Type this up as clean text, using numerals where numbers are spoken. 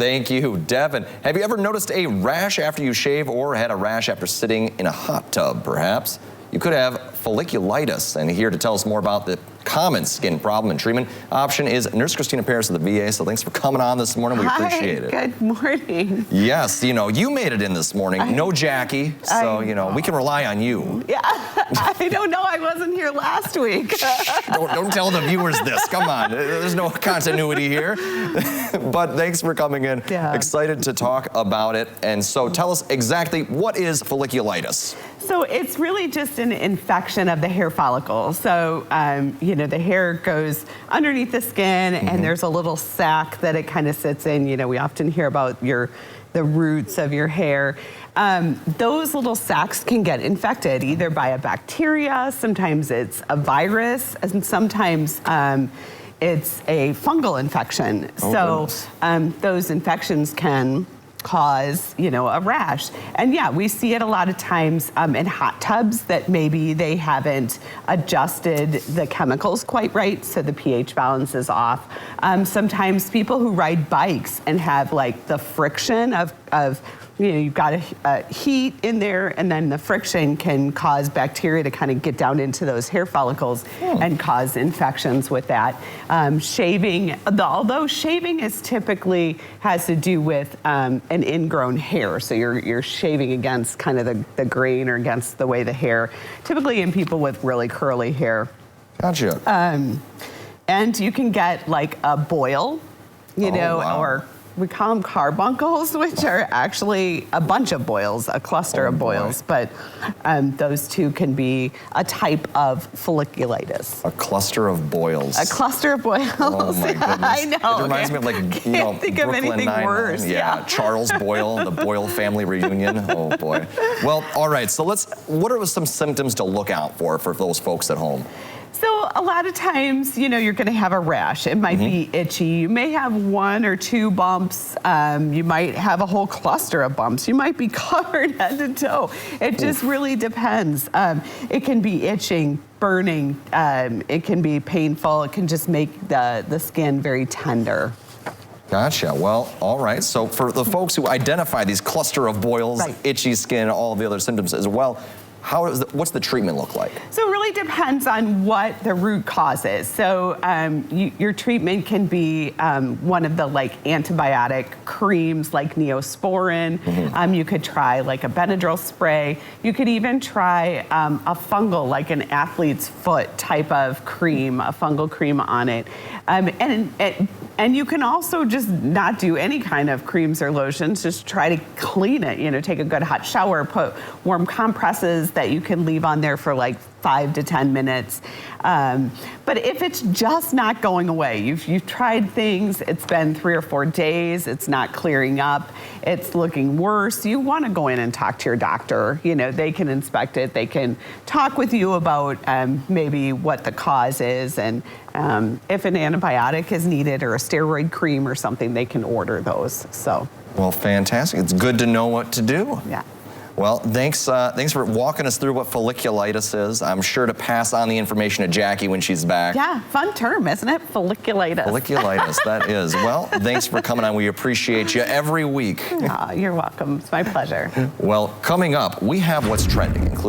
Thank you, Devin. Have you ever noticed a rash after you shave or had a rash after sitting in a hot tub, perhaps? You could have folliculitis. And here to tell us more about the common skin problem and treatment option is Nurse Christina Paris of the VA. So thanks for coming on this morning. We appreciate it. Good morning. Yes, you know, you made it in this morning. No Jackie, so, you know, we can rely on you. Yeah, I don't know. I wasn't here last week. Don't tell the viewers this. Come on. There's no continuity here. But thanks for coming in. Yeah. Excited to talk about it. And so tell us exactly, what is folliculitis? So it's really just an infection of the hair follicle. So, you know, the hair goes underneath the skin and there's a little sac that it kind of sits in. You know, we often hear about the roots of your hair. Those little sacs can get infected either by a bacteria, sometimes it's a virus, and sometimes it's a fungal infection. Those infections can cause, you know, a rash. And yeah, we see it a lot of times in hot tubs that maybe they haven't adjusted the chemicals quite right, so the pH balance is off. Sometimes people who ride bikes and have like the friction of you know, you've got a heat in there, and then the friction can cause bacteria to kind of get down into those hair follicles and cause infections with that. Shaving, although shaving is typically has to do with an ingrown hair, so you're shaving against kind of the grain or against the way the hair, typically in people with really curly hair. Gotcha. And you can get like a boil, you know, wow. or we call them carbuncles, which are actually a bunch of boils, a cluster of boils, but those two can be a type of folliculitis. A cluster of boils. A cluster of boils. Oh my goodness. I know. It reminds me of, like, you know, think Brooklyn of anything Nine-Nine. worse. Yeah, Charles Boyle, the Boyle family reunion. Oh boy. Well, all right, so what are some symptoms to look out for those folks at home? So a lot of times, you know, you're going to have a rash. It might be itchy. You may have 1 or 2 bumps. You might have a whole cluster of bumps. You might be covered head to toe. It just really depends. It can be itching, burning. It can be painful. It can just make the skin very tender. Gotcha. Well, all right. So for the folks who identify these cluster of boils, itchy skin, all of the other symptoms as well, what's the treatment look like? So it really depends on what the root cause is. So your treatment can be one of the like antibiotic creams like Neosporin. You could try like a Benadryl spray. You could even try a fungal, like an athlete's foot type of cream, a fungal cream on it. And you can also just not do any kind of creams or lotions, just try to clean it, you know, take a good hot shower, put warm compresses that you can leave on there for like 5 to 10 minutes. But if it's just not going away, you've tried things, it's been 3 or 4 days, it's not clearing up, it's looking worse, you want to go in and talk to your doctor. You know, they can inspect it, they can talk with you about maybe what the cause is, and if an antibiotic is needed or a steroid cream or something, they can order those. So. Well, fantastic. It's good to know what to do. Yeah. Well, thanks for walking us through what folliculitis is. I'm sure to pass on the information to Jackie when she's back. Yeah, fun term, isn't it? Folliculitis. Folliculitis, that is. Well, thanks for coming on. We appreciate you every week. Oh, you're welcome. It's my pleasure. Well, coming up, we have what's trending, including